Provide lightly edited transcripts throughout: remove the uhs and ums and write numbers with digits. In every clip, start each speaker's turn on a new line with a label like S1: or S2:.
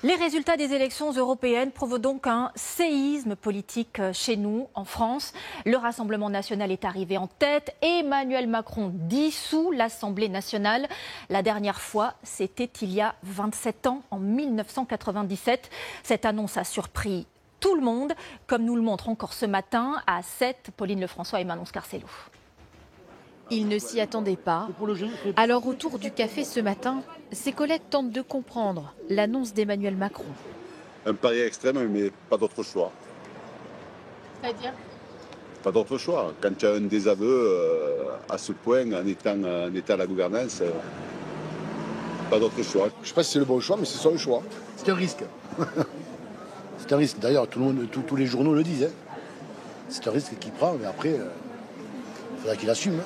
S1: Les résultats des élections européennes provoquent donc un séisme politique chez nous, en France. Le Rassemblement national est arrivé en tête. Emmanuel Macron dissout l'Assemblée nationale. La dernière fois, c'était il y a 27 ans, en 1997. Cette annonce a surpris tout le monde, comme nous le montre encore ce matin à 7, Pauline Lefrançois et Manon Scarcello.
S2: Il ne s'y attendait pas. Alors autour du café ce matin, ses collègues tentent de comprendre l'annonce d'Emmanuel Macron.
S3: Un pari extrême, mais pas d'autre choix.
S1: C'est-à-dire ?
S3: Pas d'autre choix. Quand tu as un désaveu à ce point, en étant à la gouvernance, pas d'autre choix.
S4: Je ne sais pas si c'est le bon choix, mais c'est son choix. C'est un risque. C'est un risque. D'ailleurs, tous les journaux le disent. C'est un risque qu'il prend, mais après, il faudra qu'il assume.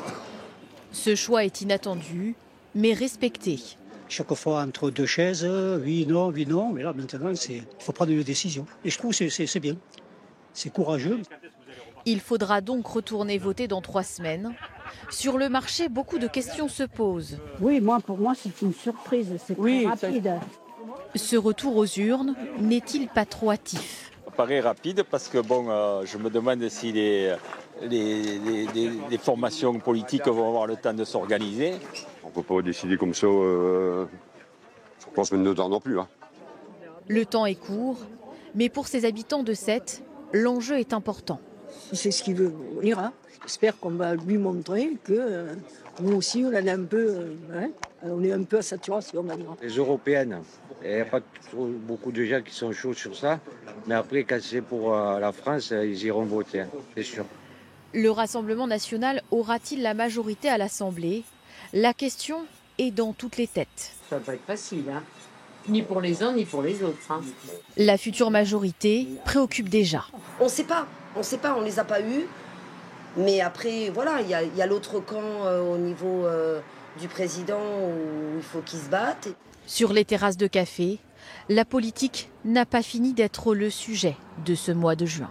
S2: Ce choix est inattendu, mais respecté.
S5: Chaque fois entre deux chaises, oui, non, mais là maintenant, il faut prendre une décision. Et je trouve que c'est bien, c'est courageux.
S2: Il faudra donc retourner voter dans 3 semaines. Sur le marché, beaucoup de questions se posent.
S6: Oui, pour moi, c'est une surprise, c'est très rapide.
S2: Ce retour aux urnes n'est-il pas trop hâtif ?
S7: Ça paraît rapide parce que je me demande si les formations politiques vont avoir le temps de s'organiser.
S8: On ne peut pas décider comme ça, je pense même 2 ans non plus.
S2: Le temps est court, mais pour ces habitants de Sète, l'enjeu est important.
S6: C'est ce qu'il veut, on ira. J'espère qu'on va lui montrer que nous aussi, on est un peu à saturation maintenant.
S9: Les européennes, il n'y a pas beaucoup de gens qui sont chauds sur ça, mais après, quand c'est pour la France, ils iront voter, c'est sûr.
S2: Le Rassemblement national aura-t-il la majorité à l'Assemblée ? La question est dans toutes les têtes.
S10: Ça va pas être facile, ni pour les uns ni pour les autres.
S2: La future majorité préoccupe déjà.
S11: On ne sait pas, on ne les a pas eus. Mais après, voilà, il y a l'autre camp au niveau du président où il faut qu'il se batte.
S2: Sur les terrasses de café, la politique n'a pas fini d'être le sujet de ce mois de juin.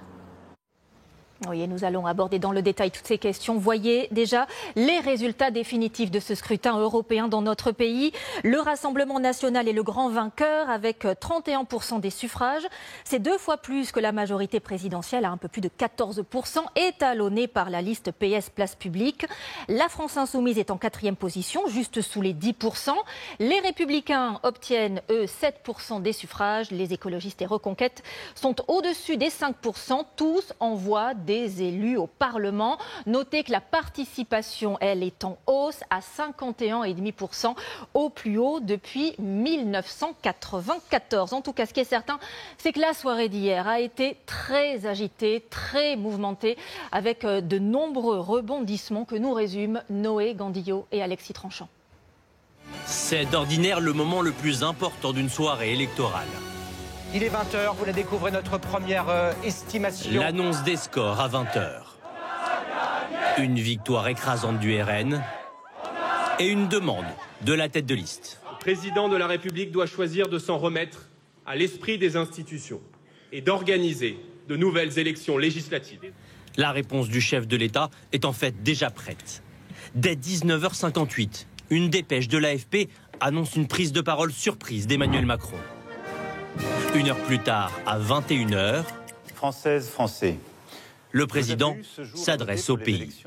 S1: Oui, et nous allons aborder dans le détail toutes ces questions. Voyez déjà les résultats définitifs de ce scrutin européen dans notre pays. Le Rassemblement national est le grand vainqueur avec 31% des suffrages. C'est 2 fois plus que la majorité présidentielle, à un peu plus de 14%, étalonnée par la liste PS Place Publique. La France Insoumise est en 4e position, juste sous les 10%. Les Républicains obtiennent, eux, 7% des suffrages. Les écologistes et Reconquête sont au-dessus des 5%, tous en voie des élus au Parlement. Notez que la participation, elle, est en hausse à 51,5%, au plus haut depuis 1994. En tout cas, ce qui est certain, c'est que la soirée d'hier a été très agitée, très mouvementée, avec de nombreux rebondissements que nous résument Noé Gandillot et Alexis Tranchant.
S12: C'est d'ordinaire le moment le plus important d'une soirée électorale.
S13: Il est 20h, vous la découvrez, notre première estimation.
S12: L'annonce des scores à 20h. Une victoire écrasante du RN et une demande de la tête de liste.
S14: Le président de la République doit choisir de s'en remettre à l'esprit des institutions et d'organiser de nouvelles élections législatives.
S12: La réponse du chef de l'État est en fait déjà prête. Dès 19h58, une dépêche de l'AFP annonce une prise de parole surprise d'Emmanuel Macron. 1 heure plus tard, à 21h,
S15: Françaises, Français,
S12: le président s'adresse au pays.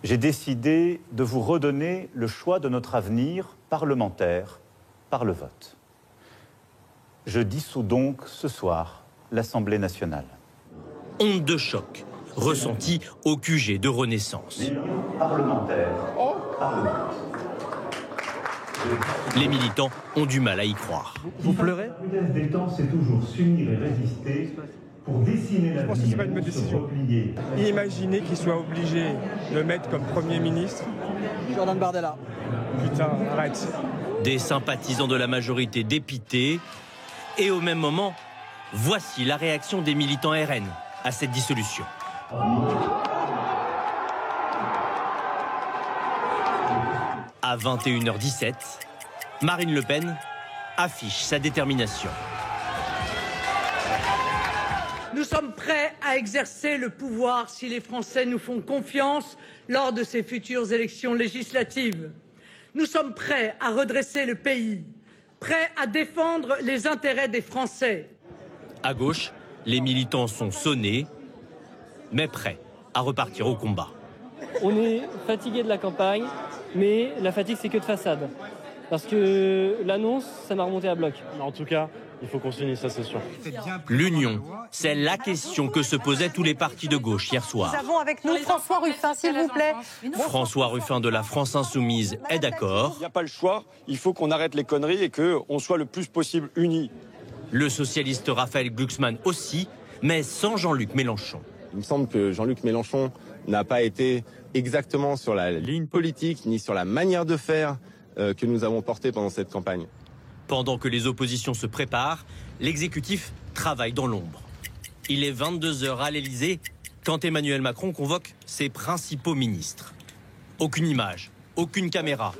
S15: J'ai décidé de vous redonner le choix de notre avenir parlementaire par le vote. Je dissous donc ce soir l'Assemblée nationale.
S12: Onde de choc, ressentie au QG de Renaissance.
S15: Parlementaire par le vote.
S12: Les militants ont du mal à y croire.
S13: Vous pleurez ?
S15: La vitesse des temps, c'est toujours s'unir et résister pour dessiner l'avenir.
S16: Je pense que c'est pas une bonne décision. Imaginez qu'il soit obligé de mettre comme Premier ministre
S13: Jordan Bardella.
S16: Putain, arrête.
S12: Des sympathisants de la majorité dépités. Et au même moment, voici la réaction des militants RN à cette dissolution. À 21h17, Marine Le Pen affiche sa détermination.
S10: Nous sommes prêts à exercer le pouvoir si les Français nous font confiance lors de ces futures élections législatives. Nous sommes prêts à redresser le pays prêts à défendre les intérêts des Français.
S12: À gauche, les militants sont sonnés, mais prêts à repartir au combat.
S17: On est fatigué de la campagne, mais la fatigue, c'est que de façade. Parce que l'annonce, ça m'a remonté à bloc.
S16: En tout cas, il faut continuer, ça c'est sûr.
S12: L'union, c'est la question que se posaient tous les partis de gauche hier soir.
S18: Nous avons avec nous François Ruffin, s'il vous plaît.
S12: François Ruffin de la France Insoumise est d'accord.
S19: Il n'y a pas le choix, il faut qu'on arrête les conneries et qu'on soit le plus possible unis.
S12: Le socialiste Raphaël Glucksmann aussi, mais sans Jean-Luc Mélenchon.
S20: Il me semble que Jean-Luc Mélenchon n'a pas été exactement sur la ligne politique ni sur la manière de faire que nous avons portée pendant cette campagne.
S12: Pendant que les oppositions se préparent, l'exécutif travaille dans l'ombre. Il est 22h à l'Elysée quand Emmanuel Macron convoque ses principaux ministres. Aucune image, aucune caméra.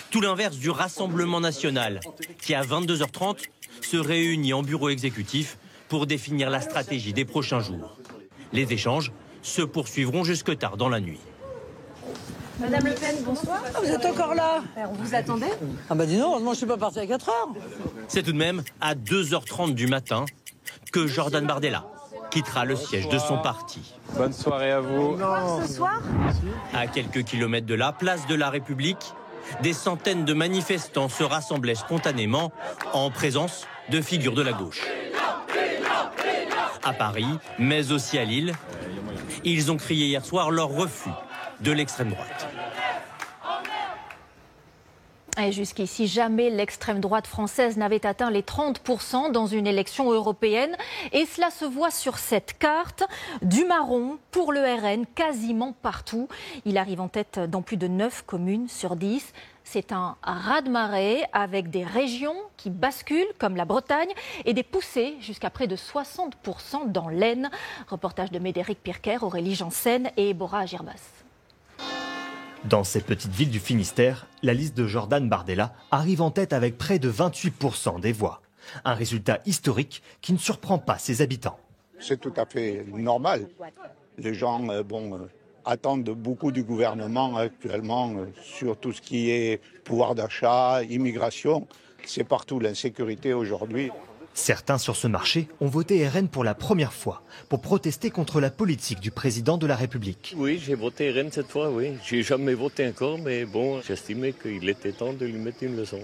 S12: Tout l'inverse du Rassemblement national qui, à 22h30, se réunit en bureau exécutif pour définir la stratégie des prochains jours. Les échanges se poursuivront jusque tard dans la nuit.
S18: Madame Le Pen, bonsoir.
S6: Ah, vous êtes encore là?
S18: On vous attendait?
S6: Ah bah dis non, heureusement je suis pas parti à 4 heures.
S12: C'est tout de même à 2h30 du matin que Jordan Bardella quittera le siège de son parti.
S7: Bonne soirée à vous.
S18: Ce soir?
S12: À quelques kilomètres de la place de la République, des centaines de manifestants se rassemblaient spontanément en présence de figures de la gauche. À Paris, mais aussi à Lille, ils ont crié hier soir leur refus de l'extrême droite.
S1: Et jusqu'ici, jamais l'extrême droite française n'avait atteint les 30% dans une élection européenne. Et cela se voit sur cette carte. Du marron pour le RN, quasiment partout. Il arrive en tête dans plus de 9 communes sur 10. C'est un raz-de-marée avec des régions qui basculent, comme la Bretagne, et des poussées jusqu'à près de 60% dans l'Aisne. Reportage de Médéric Pirker, Aurélie Janssen et Bora Girbas.
S21: Dans cette petite ville du Finistère, la liste de Jordan Bardella arrive en tête avec près de 28% des voix. Un résultat historique qui ne surprend pas ses habitants.
S22: C'est tout à fait normal. Les gens attendent beaucoup du gouvernement actuellement sur tout ce qui est pouvoir d'achat, immigration. C'est partout l'insécurité aujourd'hui.
S21: Certains sur ce marché ont voté RN pour la première fois, pour protester contre la politique du président de la République.
S23: Oui, j'ai voté RN cette fois, oui. J'ai jamais voté encore, mais bon, j'estimais qu'il était temps de lui mettre une leçon.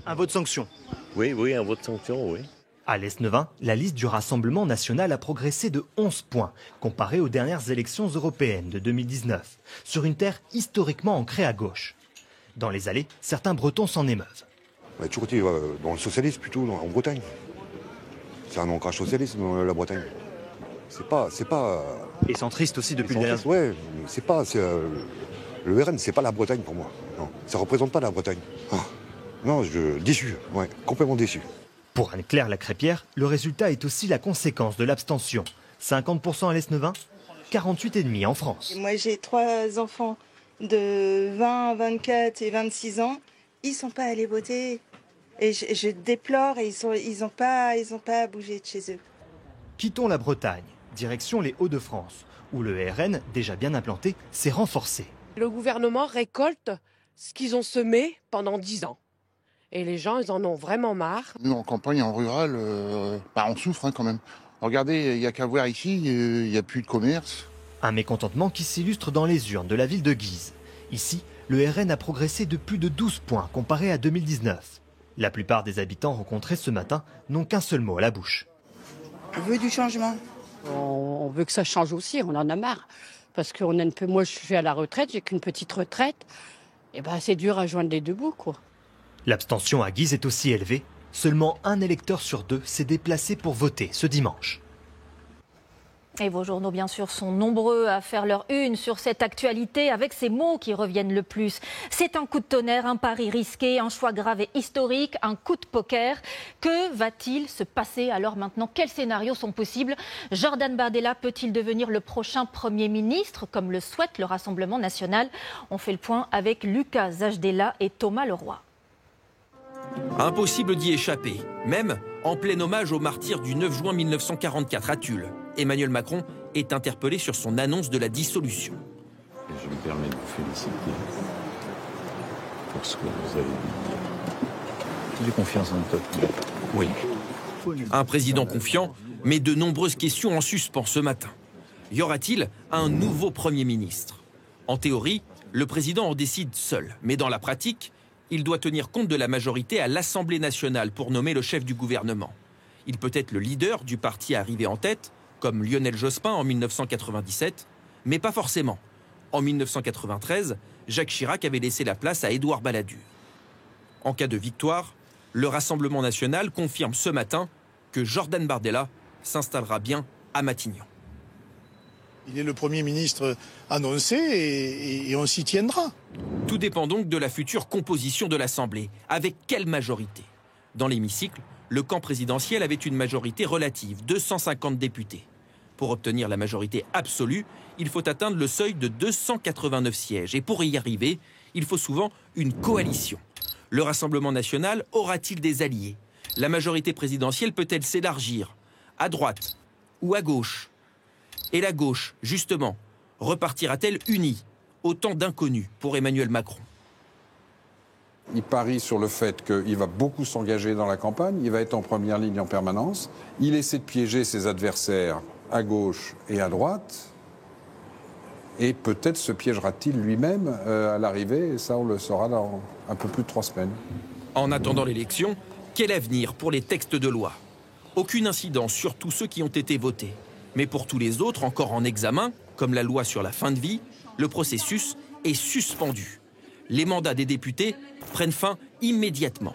S21: Un vote sanction?
S23: Oui, un vote sanction, oui.
S21: À l'Esnevin, la liste du Rassemblement national a progressé de 11 points, comparé aux dernières élections européennes de 2019, sur une terre historiquement ancrée à gauche. Dans les allées, certains Bretons s'en émeuvent.
S8: On a toujours été dans le socialisme plutôt, en Bretagne. C'est un ancrage socialisme, la Bretagne. C'est pas...
S21: Et centriste aussi depuis le dernier.
S8: Ouais, c'est pas... le RN, c'est pas la Bretagne pour moi. Non, ça représente pas la Bretagne. Ah, non, déçu, ouais, complètement déçu.
S21: Pour Anne-Claire Lacrépierre, le résultat est aussi la conséquence de l'abstention. 50% à l'Esnevin, 48,5% en France.
S24: Moi, j'ai 3 enfants de 20, 24 et 26 ans. Ils sont pas allés voter. Et je déplore, et ils ont pas bougé de chez eux.
S21: Quittons la Bretagne, direction les Hauts-de-France, où le RN, déjà bien implanté, s'est renforcé.
S25: Le gouvernement récolte ce qu'ils ont semé pendant 10 ans. Et les gens, ils en ont vraiment marre.
S26: Nous, en campagne, en rural, on souffre quand même. Regardez, il n'y a qu'à voir ici, il n'y a plus de commerce.
S21: Un mécontentement qui s'illustre dans les urnes de la ville de Guise. Ici, le RN a progressé de plus de 12 points comparé à 2019. La plupart des habitants rencontrés ce matin n'ont qu'un seul mot à la bouche.
S24: On veut du changement.
S27: On veut que ça change aussi, on en a marre. Parce que moi, je suis à la retraite, j'ai qu'une petite retraite. Et c'est dur à joindre les deux bouts, quoi.
S21: L'abstention à Guise est aussi élevée. Seulement un électeur sur 2 s'est déplacé pour voter ce dimanche.
S1: Et vos journaux, bien sûr, sont nombreux à faire leur une sur cette actualité avec ces mots qui reviennent le plus. C'est un coup de tonnerre, un pari risqué, un choix grave et historique, un coup de poker. Que va-t-il se passer alors maintenant? Quels scénarios sont possibles? Jordan Bardella peut-il devenir le prochain Premier ministre, comme le souhaite le Rassemblement national? On fait le point avec Lucas Zajdela et Thomas Leroy.
S28: Impossible d'y échapper, même en plein hommage aux martyrs du 9 juin 1944 à Tulle. Emmanuel Macron est interpellé sur son annonce de la dissolution.
S29: Et je me permets de vous féliciter pour ce que vous avez dit.
S2: J'ai confiance en le peuple. Oui.
S28: Un président confiant, mais de nombreuses questions en suspens ce matin. Y aura-t-il un nouveau Premier ministre? En théorie, le président en décide seul. Mais dans la pratique, il doit tenir compte de la majorité à l'Assemblée nationale pour nommer le chef du gouvernement. Il peut être le leader du parti arrivé en tête, comme Lionel Jospin en 1997, mais pas forcément. En 1993, Jacques Chirac avait laissé la place à Édouard Balladur. En cas de victoire, le Rassemblement national confirme ce matin que Jordan Bardella s'installera bien à Matignon.
S3: Il est le Premier ministre annoncé et on s'y tiendra.
S28: Tout dépend donc de la future composition de l'Assemblée. Avec quelle majorité? Dans l'hémicycle, le camp présidentiel avait une majorité relative, 250 députés. Pour obtenir la majorité absolue, il faut atteindre le seuil de 289 sièges. Et pour y arriver, il faut souvent une coalition. Le Rassemblement national aura-t-il des alliés? La majorité présidentielle peut-elle s'élargir? À droite ou à gauche? Et la gauche, justement, repartira-t-elle unie? Autant d'inconnus pour Emmanuel Macron.
S4: Il parie sur le fait qu'il va beaucoup s'engager dans la campagne, il va être en première ligne en permanence. Il essaie de piéger ses adversaires à gauche et à droite. Et peut-être se piégera-t-il lui-même à l'arrivée, et ça on le saura dans un peu plus de 3 semaines.
S28: En attendant l'élection, quel avenir pour les textes de loi? Aucune incidence sur tous ceux qui ont été votés. Mais pour tous les autres encore en examen, comme la loi sur la fin de vie, le processus est suspendu. Les mandats des députés prennent fin immédiatement.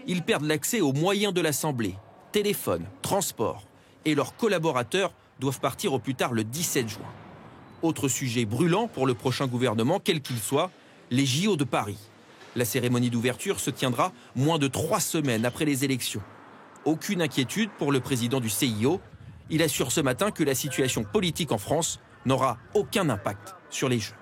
S28: Ils perdent l'accès aux moyens de l'Assemblée, téléphone, transport, et leurs collaborateurs doivent partir au plus tard le 17 juin. Autre sujet brûlant pour le prochain gouvernement, quel qu'il soit, les JO de Paris. La cérémonie d'ouverture se tiendra moins de 3 semaines après les élections. Aucune inquiétude pour le président du CIO. Il assure ce matin que la situation politique en France n'aura aucun impact sur les Jeux.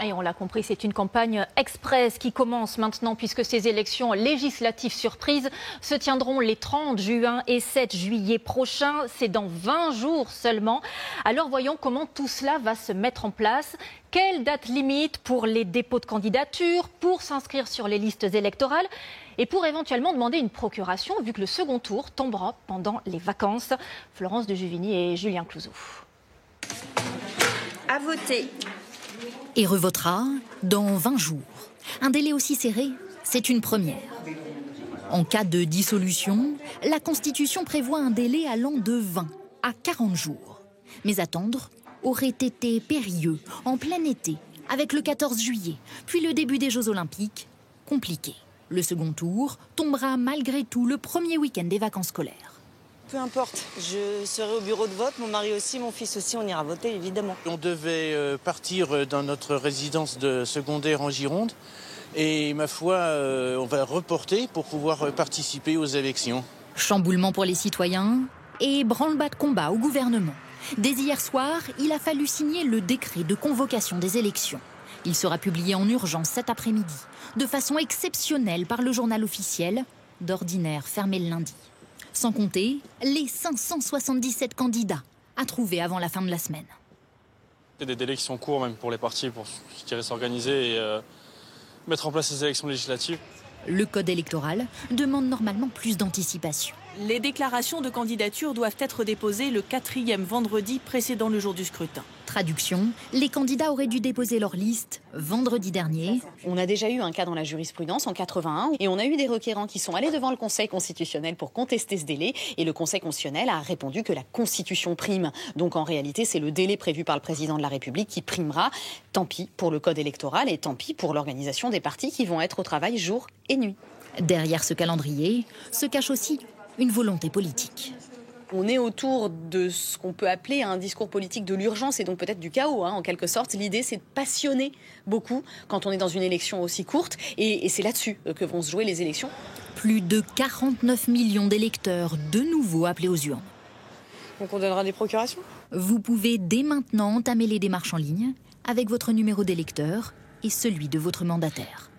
S1: Et on l'a compris, c'est une campagne express qui commence maintenant puisque ces élections législatives surprises se tiendront les 30 juin et 7 juillet prochains. C'est dans 20 jours seulement. Alors voyons comment tout cela va se mettre en place. Quelle date limite pour les dépôts de candidature, pour s'inscrire sur les listes électorales et pour éventuellement demander une procuration vu que le second tour tombera pendant les vacances. Florence de Juvigny et Julien Clouzot.
S5: À voter.
S9: Et revotera dans 20 jours. Un délai aussi serré, c'est une première. En cas de dissolution, la Constitution prévoit un délai allant de 20 à 40 jours. Mais attendre aurait été périlleux, en plein été, avec le 14 juillet, puis le début des Jeux Olympiques, compliqué. Le second tour tombera malgré tout le premier week-end des vacances scolaires.
S5: Peu importe, je serai au bureau de vote, mon mari aussi, mon fils aussi, on ira voter évidemment.
S11: On devait partir dans notre résidence de secondaire en Gironde et ma foi, on va reporter pour pouvoir participer aux élections.
S9: Chamboulement pour les citoyens et branle-bas de combat au gouvernement. Dès hier soir, il a fallu signer le décret de convocation des élections. Il sera publié en urgence cet après-midi, de façon exceptionnelle par le journal officiel, d'ordinaire fermé le lundi. Sans compter les 577 candidats à trouver avant la fin de la semaine.
S14: Il y a des délais qui sont courts même pour les partis pour s'organiser et mettre en place ces élections législatives.
S9: Le code électoral demande normalement plus d'anticipation.
S15: Les déclarations de candidature doivent être déposées le 4e vendredi précédant le jour du scrutin.
S9: Traduction, les candidats auraient dû déposer leur liste vendredi dernier.
S5: On a déjà eu un cas dans la jurisprudence en 81 et on a eu des requérants qui sont allés devant le Conseil constitutionnel pour contester ce délai et le Conseil constitutionnel a répondu que la Constitution prime. Donc en réalité, c'est le délai prévu par le président de la République qui primera. Tant pis pour le code électoral et tant pis pour l'organisation des partis qui vont être au travail jour et nuit.
S9: Derrière ce calendrier se cache aussi une volonté politique.
S5: On est autour de ce qu'on peut appeler un discours politique de l'urgence et donc peut-être du chaos, en quelque sorte. L'idée, c'est de passionner beaucoup quand on est dans une élection aussi courte et c'est là-dessus que vont se jouer les élections.
S9: Plus de 49 millions d'électeurs de nouveau appelés aux urnes.
S5: Donc on donnera des procurations ?
S9: Vous pouvez dès maintenant entamer les démarches en ligne avec votre numéro d'électeur et celui de votre mandataire.